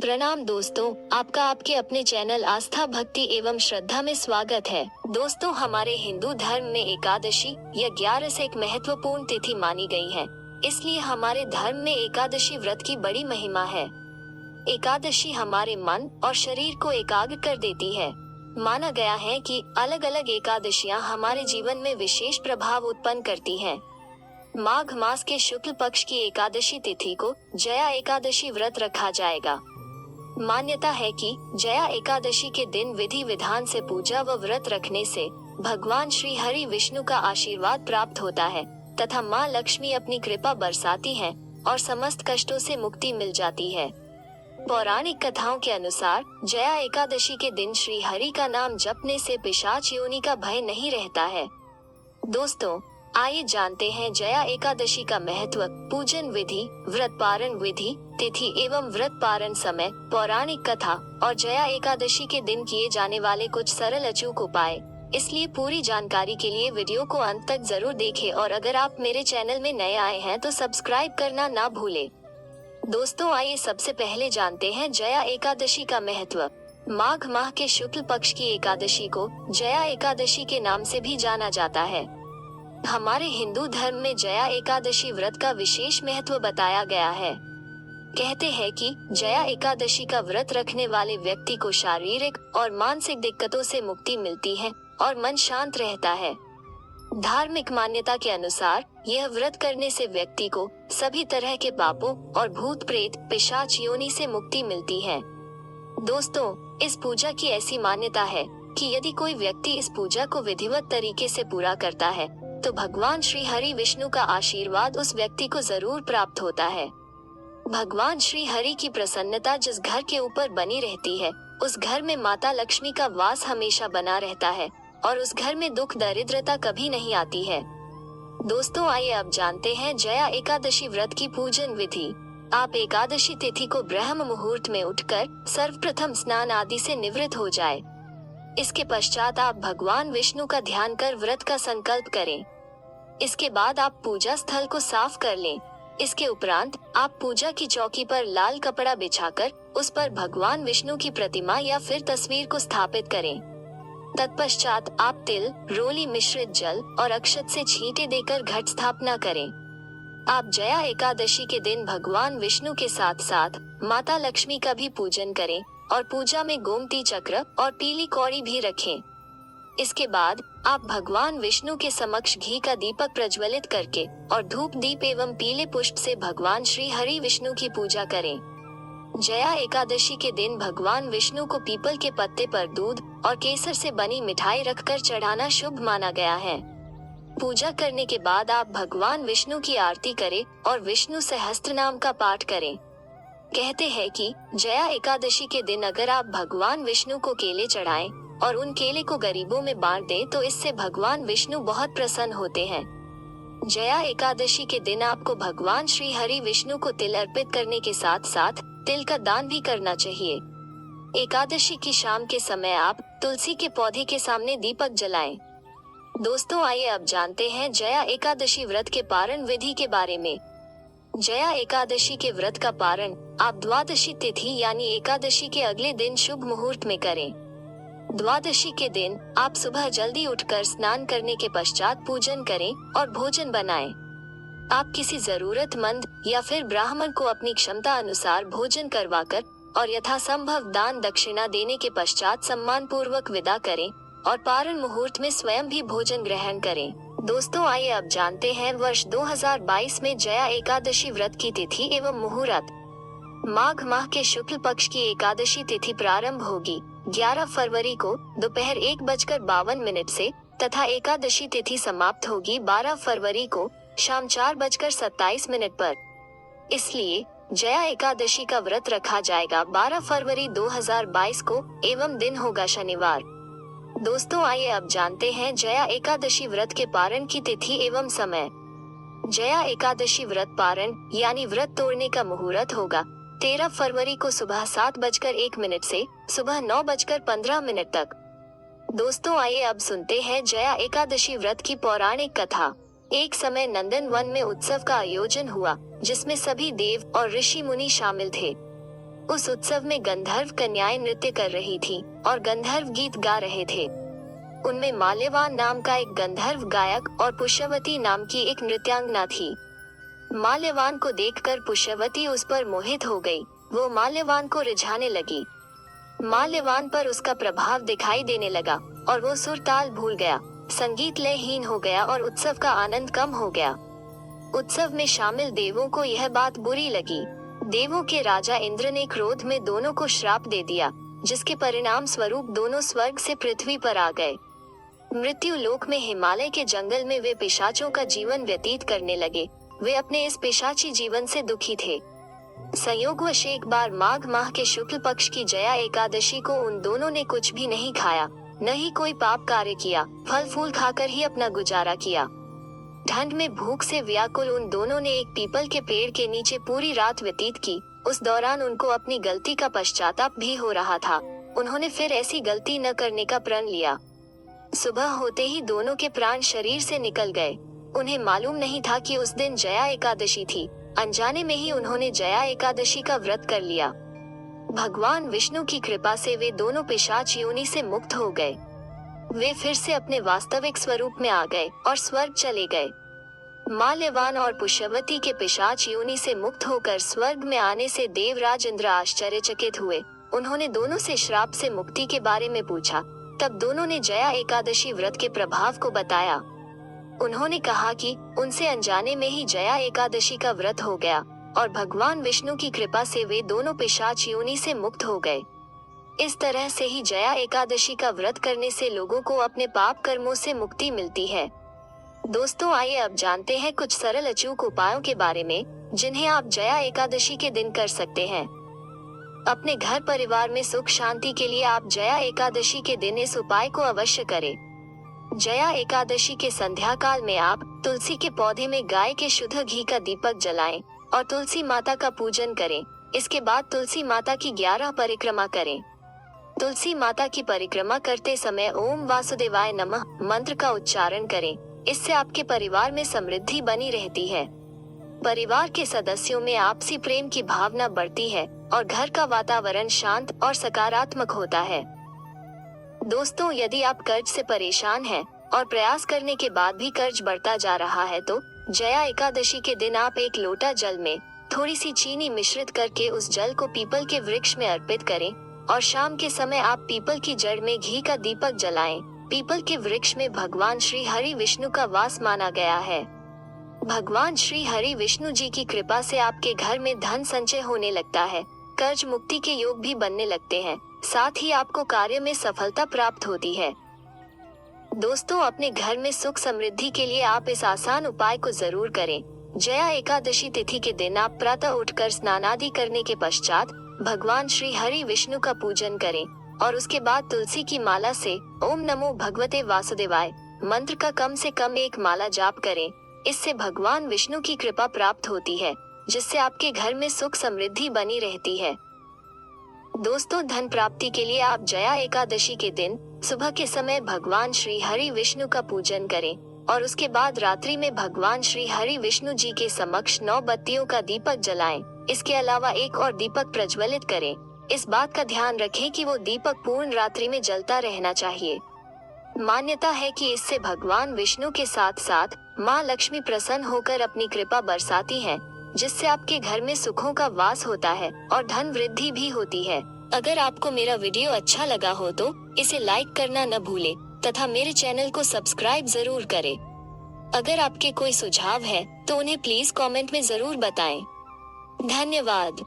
प्रणाम दोस्तों, आपका आपके अपने चैनल आस्था भक्ति एवं श्रद्धा में स्वागत है। दोस्तों, हमारे हिंदू धर्म में एकादशी या 11 एक महत्वपूर्ण तिथि मानी गई है। इसलिए हमारे धर्म में एकादशी व्रत की बड़ी महिमा है। एकादशी हमारे मन और शरीर को एकाग्र कर देती है। माना गया है कि अलग अलग एकादशियां हमारे जीवन में विशेष प्रभाव उत्पन्न करती हैं। माघ मास के शुक्ल पक्ष की एकादशी तिथि को जया एकादशी व्रत रखा जाएगा। मान्यता है कि जया एकादशी के दिन विधि विधान से पूजा व व्रत रखने से भगवान श्री हरि विष्णु का आशीर्वाद प्राप्त होता है तथा माँ लक्ष्मी अपनी कृपा बरसाती हैं और समस्त कष्टों से मुक्ति मिल जाती है। पौराणिक कथाओं के अनुसार जया एकादशी के दिन श्री हरि का नाम जपने से पिशाच योनि का भय नहीं रहता है। दोस्तों, आइए जानते हैं जया एकादशी का महत्व, पूजन विधि, व्रत पारण विधि, तिथि एवं व्रत पारण समय, पौराणिक कथा और जया एकादशी के दिन किए जाने वाले कुछ सरल अचूक उपाय। इसलिए पूरी जानकारी के लिए वीडियो को अंत तक जरूर देखें और अगर आप मेरे चैनल में नए आए हैं तो सब्सक्राइब करना ना भूलें। दोस्तों, आइए सबसे पहले जानते हैं जया एकादशी का महत्व। माघ माह के शुक्ल पक्ष की एकादशी को जया एकादशी के नाम से भी जाना जाता है। हमारे हिंदू धर्म में जया एकादशी व्रत का विशेष महत्व बताया गया है। कहते हैं कि जया एकादशी का व्रत रखने वाले व्यक्ति को शारीरिक और मानसिक दिक्कतों से मुक्ति मिलती है और मन शांत रहता है। धार्मिक मान्यता के अनुसार यह व्रत करने से व्यक्ति को सभी तरह के पापों और भूत प्रेत पिशाच योनि से मुक्ति मिलती है। दोस्तों, इस पूजा की ऐसी मान्यता है कि यदि कोई व्यक्ति इस पूजा को विधिवत तरीके से पूरा करता है तो भगवान श्री हरि विष्णु का आशीर्वाद उस व्यक्ति को जरूर प्राप्त होता है। भगवान श्री हरि की प्रसन्नता जिस घर के ऊपर बनी रहती है, उस घर में माता लक्ष्मी का वास हमेशा बना रहता है और उस घर में दुख दरिद्रता कभी नहीं आती है। दोस्तों, आइए अब जानते हैं जया एकादशी व्रत की पूजन विधि। आप एकादशी तिथि को ब्रह्म मुहूर्त में उठकर सर्वप्रथम स्नान आदि से निवृत्त हो जाए। इसके पश्चात आप भगवान विष्णु का ध्यान कर व्रत का संकल्प करें। इसके बाद आप पूजा स्थल को साफ कर लें। इसके उपरांत आप पूजा की चौकी पर लाल कपड़ा बिछाकर उस पर भगवान विष्णु की प्रतिमा या फिर तस्वीर को स्थापित करें। तत्पश्चात आप तिल, रोली मिश्रित जल और अक्षत से छींटे देकर घट स्थापना करें। आप जया एकादशी के दिन भगवान विष्णु के साथ साथ माता लक्ष्मी का भी पूजन करें और पूजा में गोमती चक्र और पीली कौड़ी भी रखें। इसके बाद आप भगवान विष्णु के समक्ष घी का दीपक प्रज्वलित करके और धूप दीप एवं पीले पुष्प से भगवान श्री हरि विष्णु की पूजा करें। जया एकादशी के दिन भगवान विष्णु को पीपल के पत्ते पर दूध और केसर से बनी मिठाई रखकर चढ़ाना शुभ माना गया है। पूजा करने के बाद आप भगवान विष्णु की आरती करें और विष्णु सहस्त्रनाम का पाठ करें। कहते हैं कि जया एकादशी के दिन अगर आप भगवान विष्णु को केले चढ़ाएं और उन केले को गरीबों में बांट दें तो इससे भगवान विष्णु बहुत प्रसन्न होते हैं। जया एकादशी के दिन आपको भगवान श्री हरि विष्णु को तिल अर्पित करने के साथ साथ तिल का दान भी करना चाहिए। एकादशी की शाम के समय आप तुलसी के पौधे के सामने दीपक जलाएं। दोस्तों, आइए अब जानते हैं जया एकादशी व्रत के पारण विधि के बारे में। जया एकादशी के व्रत का पारण आप द्वादशी तिथि यानी एकादशी के अगले दिन शुभ मुहूर्त में करें। द्वादशी के दिन आप सुबह जल्दी उठकर स्नान करने के पश्चात पूजन करें और भोजन बनाएं। आप किसी जरूरतमंद या फिर ब्राह्मण को अपनी क्षमता अनुसार भोजन करवाकर और यथासंभव दान दक्षिणा देने के पश्चात सम्मान पूर्वक विदा करें और पारण मुहूर्त में स्वयं भी भोजन ग्रहण करें। दोस्तों, आइए अब जानते हैं वर्ष 2022 में जया एकादशी व्रत की तिथि एवं मुहूर्त। माघ माह के शुक्ल पक्ष की एकादशी तिथि प्रारंभ होगी 11 फरवरी को दोपहर 1:52 से तथा एकादशी तिथि समाप्त होगी 12 फरवरी को शाम 4:27 पर। इसलिए जया एकादशी का व्रत रखा जाएगा 12 फरवरी 2022 को एवं दिन होगा शनिवार। दोस्तों, आइए अब जानते हैं जया एकादशी व्रत के पारण की तिथि एवं समय। जया एकादशी व्रत पारण यानी व्रत तोड़ने का मुहूर्त होगा 13 फरवरी को सुबह 7:01 से सुबह 9:15 तक। दोस्तों, आइए अब सुनते हैं जया एकादशी व्रत की पौराणिक कथा। एक समय नंदन वन में उत्सव का आयोजन हुआ जिसमें सभी देव और ऋषि मुनि शामिल थे। उस उत्सव में गंधर्व कन्याएं नृत्य कर रही थी और गंधर्व गीत गा रहे थे। उनमें माल्यवान नाम का एक गंधर्व गायक और पुष्यवती नाम की एक नृत्यांगना थी। माल्यवान को देखकर पुष्यवती उस पर मोहित हो गई। वो माल्यवान को रिझाने लगी। माल्यवान पर उसका प्रभाव दिखाई देने लगा और वो सुर ताल भूल गया, संगीत लयहीन हो गया और उत्सव का आनंद कम हो गया। उत्सव में शामिल देवों को यह बात बुरी लगी। देवों के राजा इंद्र ने क्रोध में दोनों को श्राप दे दिया, जिसके परिणाम स्वरूप दोनों स्वर्ग से पृथ्वी पर आ गए। मृत्यु लोक में हिमालय के जंगल में वे पिशाचों का जीवन व्यतीत करने लगे। वे अपने इस पिशाची जीवन से दुखी थे। संयोगवश एक बार माघ माह के शुक्ल पक्ष की जया एकादशी को उन दोनों ने कुछ भी नहीं खाया, न ही कोई पाप कार्य किया, फल फूल खाकर ही अपना गुजारा किया। ठंड में भूख से व्याकुल उन दोनों ने एक पीपल के पेड़ के नीचे पूरी रात व्यतीत की। उस दौरान उनको अपनी गलती का पश्चाताप भी हो रहा था। उन्होंने फिर ऐसी गलती न करने का प्रण लिया। सुबह होते ही दोनों के प्राण शरीर से निकल गए। उन्हें मालूम नहीं था कि उस दिन जया एकादशी थी। अनजाने में ही उन्होंने जया एकादशी का व्रत कर लिया। भगवान विष्णु की कृपा से वे दोनों पिशाच योनि से मुक्त हो गए। वे फिर से अपने वास्तविक स्वरूप में आ गए और स्वर्ग चले गए। माल्यवान और पुष्यवती के पिशाच योनि से मुक्त होकर स्वर्ग में आने से देवराज इंद्र आश्चर्यचकित हुए। उन्होंने दोनों से श्राप से मुक्ति के बारे में पूछा। तब दोनों ने जया एकादशी व्रत के प्रभाव को बताया। उन्होंने कहा कि उनसे अनजाने में ही जया एकादशी का व्रत हो गया और भगवान विष्णु की कृपा से वे दोनों पिशाच योनि से मुक्त हो गए। इस तरह से ही जया एकादशी का व्रत करने से लोगों को अपने पाप कर्मों से मुक्ति मिलती है। दोस्तों, आइए अब जानते हैं कुछ सरल अचूक उपायों के बारे में जिन्हें आप जया एकादशी के दिन कर सकते हैं। अपने घर परिवार में सुख शांति के लिए आप जया एकादशी के दिन इस उपाय को अवश्य करें। जया एकादशी के संध्या काल में आप तुलसी के पौधे में गाय के शुद्ध घी का दीपक जलाएं और तुलसी माता का पूजन करें। इसके बाद तुलसी माता की 11 परिक्रमा करें। तुलसी माता की परिक्रमा करते समय ओम वासुदेवाय नमः मंत्र का उच्चारण करें। इससे आपके परिवार में समृद्धि बनी रहती है। परिवार के सदस्यों में आपसी प्रेम की भावना बढ़ती है और घर का वातावरण शांत और सकारात्मक होता है। दोस्तों, यदि आप कर्ज से परेशान हैं और प्रयास करने के बाद भी कर्ज बढ़ता जा रहा है तो जया एकादशी के दिन आप एक लोटा जल में थोड़ी सी चीनी मिश्रित करके उस जल को पीपल के वृक्ष में अर्पित करें और शाम के समय आप पीपल की जड़ में घी का दीपक जलाएं। पीपल के वृक्ष में भगवान श्री हरि विष्णु का वास माना गया है। भगवान श्री हरि विष्णु जी की कृपा से आपके घर में धन संचय होने लगता है, कर्ज मुक्ति के योग भी बनने लगते हैं, साथ ही आपको कार्य में सफलता प्राप्त होती है। दोस्तों, अपने घर में सुख समृद्धि के लिए आप इस आसान उपाय को जरूर करें। जया एकादशी तिथि के दिन आप प्रातः उठकर स्नान आदि करने के पश्चात भगवान श्री हरि विष्णु का पूजन करें और उसके बाद तुलसी की माला से ओम नमो भगवते वासुदेवाय मंत्र का कम से कम एक माला जाप करें। इससे भगवान विष्णु की कृपा प्राप्त होती है, जिससे आपके घर में सुख समृद्धि बनी रहती है। दोस्तों, धन प्राप्ति के लिए आप जया एकादशी के दिन सुबह के समय भगवान श्री हरि विष्णु का पूजन करें और उसके बाद रात्रि में भगवान श्री हरि विष्णु जी के समक्ष 9 बत्तियों का दीपक जलाएं। इसके अलावा एक और दीपक प्रज्वलित करें। इस बात का ध्यान रखें कि वो दीपक पूर्ण रात्रि में जलता रहना चाहिए। मान्यता है कि इससे भगवान विष्णु के साथ साथ माँ लक्ष्मी प्रसन्न होकर अपनी कृपा बरसाती हैं, जिससे आपके घर में सुखों का वास होता है और धन वृद्धि भी होती है। अगर आपको मेरा वीडियो अच्छा लगा हो तो इसे लाइक करना न भूले तथा मेरे चैनल को सब्सक्राइब जरूर करें। अगर आपके कोई सुझाव है तो उन्हें प्लीज कमेंट में जरूर बताएं। धन्यवाद।